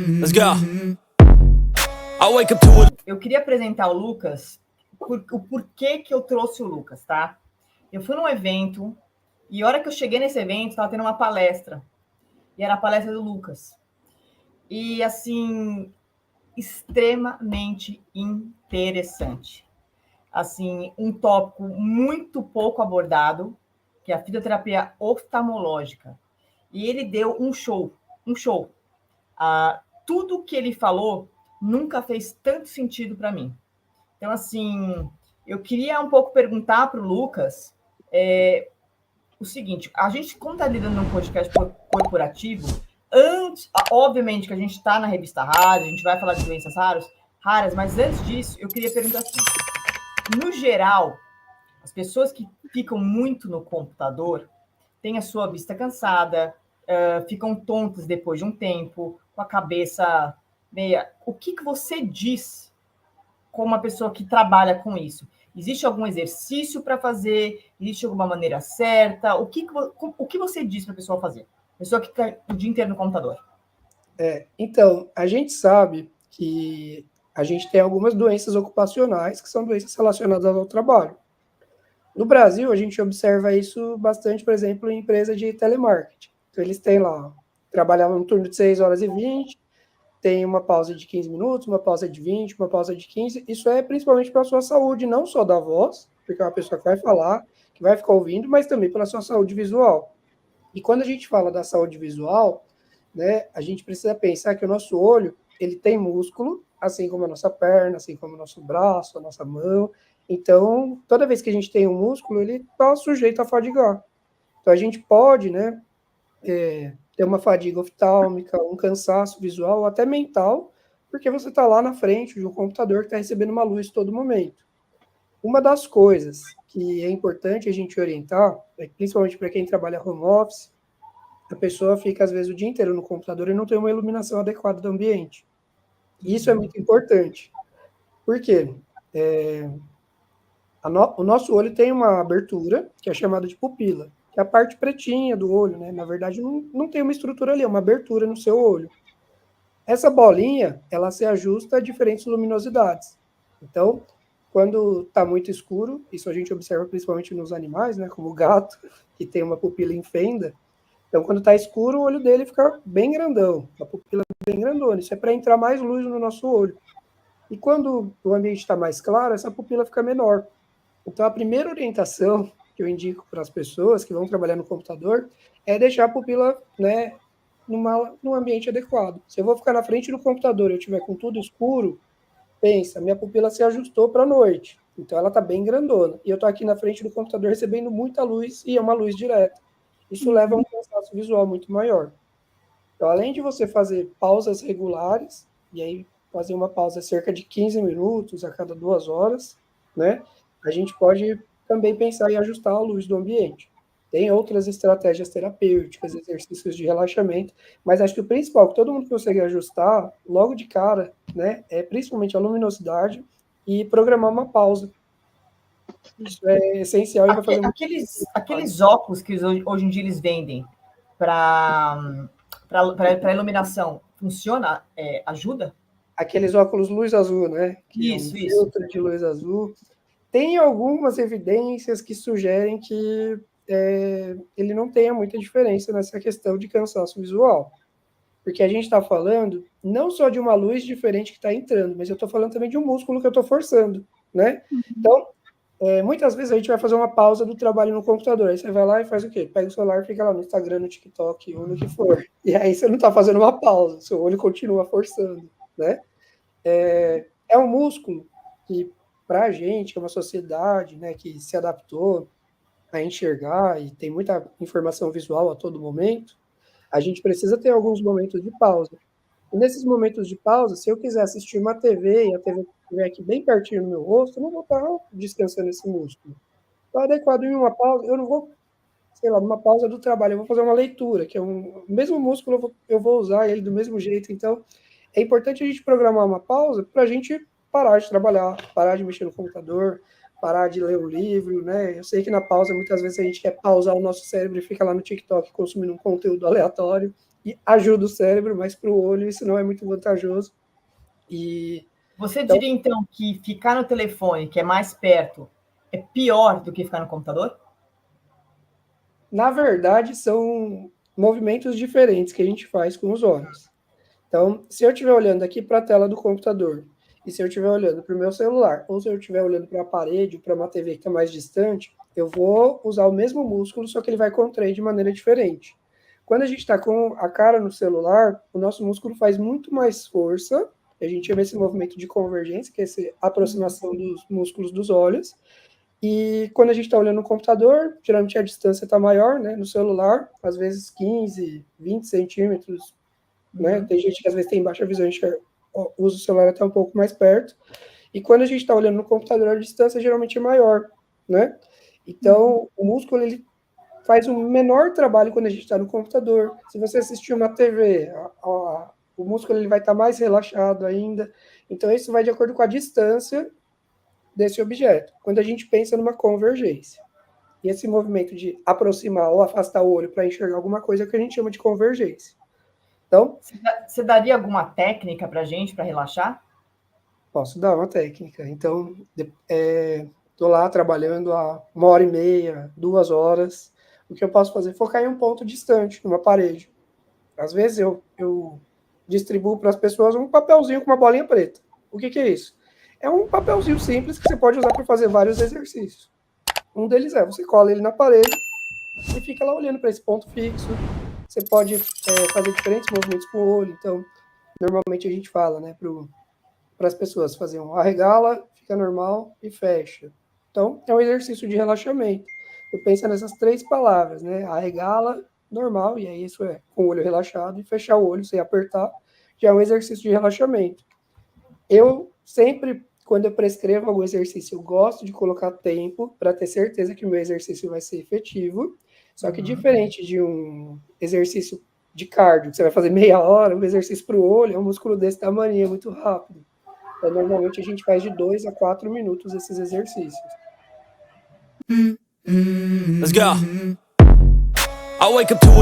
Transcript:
Let's go. I wake up to it. Eu queria apresentar o Lucas, o porquê que eu trouxe o Lucas, tá? Eu fui num evento e a hora que eu cheguei nesse evento, estava tendo uma palestra. E era a palestra do Lucas. E, assim, extremamente interessante. Assim, um tópico muito pouco abordado, que é a fisioterapia oftalmológica. E ele deu um show. Tudo que ele falou nunca fez tanto sentido para mim. Então, assim, eu queria um pouco perguntar para o Lucas o seguinte: a gente, como está lidando num podcast corporativo, antes, obviamente que a gente está na revista Rara, a gente vai falar de doenças raras, mas antes disso, eu queria perguntar assim: no geral, as pessoas que ficam muito no computador têm a sua vista cansada, ficam tontas depois de um tempo, com a cabeça meia. O que você diz como uma pessoa que trabalha com isso? Existe algum exercício para fazer? Existe alguma maneira certa? O que você diz para a pessoa fazer? Pessoa que fica o dia inteiro no computador. Então, a gente sabe que a gente tem algumas doenças ocupacionais que são doenças relacionadas ao trabalho. No Brasil, a gente observa isso bastante, por exemplo, em empresa de telemarketing. Então, eles têm lá, trabalhavam no turno de 6 horas e 20, tem uma pausa de 15 minutos, uma pausa de 20, uma pausa de 15. Isso é principalmente para a sua saúde, não só da voz, porque é uma pessoa que vai falar, que vai ficar ouvindo, mas também pela sua saúde visual. E quando a gente fala da saúde visual, né, a gente precisa pensar que o nosso olho, ele tem músculo, assim como a nossa perna, assim como o nosso braço, a nossa mão. Então, toda vez que a gente tem um músculo, ele está sujeito a fadigar. Então, a gente pode, né, ter uma fadiga oftálmica, um cansaço visual, ou até mental, porque você está lá na frente de um computador que está recebendo uma luz todo momento. Uma das coisas que é importante a gente orientar, principalmente para quem trabalha home office, a pessoa fica, às vezes, o dia inteiro no computador e não tem uma iluminação adequada do ambiente. Isso é muito importante. Por quê? O nosso olho tem uma abertura, que é chamada de pupila, que é a parte pretinha do olho, né? Na verdade, não tem uma estrutura ali, é uma abertura no seu olho. Essa bolinha, ela se ajusta a diferentes luminosidades. Então, quando está muito escuro, isso a gente observa principalmente nos animais, né? Como o gato, que tem uma pupila em fenda. Então, quando está escuro, o olho dele fica bem grandão, a pupila bem grandona. Isso é para entrar mais luz no nosso olho. E quando o ambiente está mais claro, essa pupila fica menor. Então, a primeira orientação que eu indico para as pessoas que vão trabalhar no computador é deixar a pupila, né, num ambiente adequado. Se eu vou ficar na frente do computador e eu tiver com tudo escuro, pensa, minha pupila se ajustou para a noite. Então, ela está bem grandona. E eu estou aqui na frente do computador recebendo muita luz e é uma luz direta. Isso leva a um cansaço visual muito maior. Então, além de você fazer pausas regulares, e aí fazer uma pausa cerca de 15 minutos a cada 2 horas, né? A gente pode também pensar em ajustar a luz do ambiente. Tem outras estratégias terapêuticas, exercícios de relaxamento, mas acho que o principal que todo mundo consegue ajustar logo de cara, né, é principalmente a luminosidade e programar uma pausa. Isso é essencial e vai fazer aqueles óculos que hoje em dia eles vendem para iluminação, funciona? Ajuda? Aqueles óculos luz azul, né? Que Isso, é um filtro de luz azul. Tem algumas evidências que sugerem que ele não tenha muita diferença nessa questão de cansaço visual. Porque a gente está falando não só de uma luz diferente que está entrando, mas eu estou falando também de um músculo que eu estou forçando, né? Então, muitas vezes a gente vai fazer uma pausa do trabalho no computador, aí você vai lá e faz o quê? Pega o celular e fica lá no Instagram, no TikTok, ou no que for. E aí você não está fazendo uma pausa, seu olho continua forçando, né? É um músculo que, para a gente, é uma sociedade, né, que se adaptou a enxergar e tem muita informação visual a todo momento, a gente precisa ter alguns momentos de pausa. E nesses momentos de pausa, se eu quiser assistir uma TV e a TV estiver aqui bem pertinho do meu rosto, eu não vou estar descansando esse músculo. Então, adequado em uma pausa, eu não vou, sei lá, numa pausa do trabalho, eu vou fazer uma leitura, que é o mesmo músculo, eu vou usar ele do mesmo jeito. Então, é importante a gente programar uma pausa para a gente parar de trabalhar, parar de mexer no computador, parar de ler um livro, né? Eu sei que na pausa, muitas vezes, a gente quer pausar o nosso cérebro e fica lá no TikTok consumindo um conteúdo aleatório, e ajuda o cérebro, mas para o olho isso não é muito vantajoso. E Você diria, então, que ficar no telefone, que é mais perto, é pior do que ficar no computador? na verdade, são movimentos diferentes que a gente faz com os olhos. Então, se eu estiver olhando aqui para a tela do computador, e se eu estiver olhando para o meu celular, ou se eu estiver olhando para a parede, ou para uma TV que está mais distante, eu vou usar o mesmo músculo, só que ele vai contrair de maneira diferente. Quando a gente está com a cara no celular, o nosso músculo faz muito mais força, a gente chama esse movimento de convergência, que é essa aproximação dos músculos dos olhos, e quando a gente está olhando no computador, geralmente a distância está maior, né? No celular, às vezes 15, 20 centímetros, né? Tem gente que às vezes tem baixa visão, a gente usa o celular até um pouco mais perto. E quando a gente está olhando no computador, a distância geralmente é maior, né? Então, o músculo, ele faz um menor trabalho quando a gente está no computador. Se você assistir uma TV, o músculo ele vai estar mais relaxado ainda. Então, isso vai de acordo com a distância desse objeto. Quando a gente pensa numa convergência. E esse movimento de aproximar ou afastar o olho para enxergar alguma coisa é o que a gente chama de convergência. Então, você daria alguma técnica para a gente, para relaxar? posso dar uma técnica. Então, estou lá trabalhando há 1h30, 2 horas. O que eu posso fazer é focar em um ponto distante, numa parede. Às vezes eu distribuo para as pessoas um papelzinho com uma bolinha preta. O que é isso? É um papelzinho simples que você pode usar para fazer vários exercícios. Um deles você cola ele na parede e fica lá olhando para esse ponto fixo. Você pode fazer diferentes movimentos com o olho. Então, normalmente a gente fala, né, para as pessoas fazer um arregala, fica normal e fecha. Então, é um exercício de relaxamento. Eu penso nessas 3 palavras, né? Arregala, normal, e aí isso é com o olho relaxado, e fechar o olho sem apertar, já é um exercício de relaxamento. Eu sempre, quando eu prescrevo algum exercício, eu gosto de colocar tempo para ter certeza que o meu exercício vai ser efetivo. Só que diferente de um exercício de cardio, que você vai fazer meia hora, um exercício para o olho, é um músculo desse tamanho, é muito rápido. Então, normalmente a gente faz de 2 a 4 minutos esses exercícios. Let's go. I wake up to a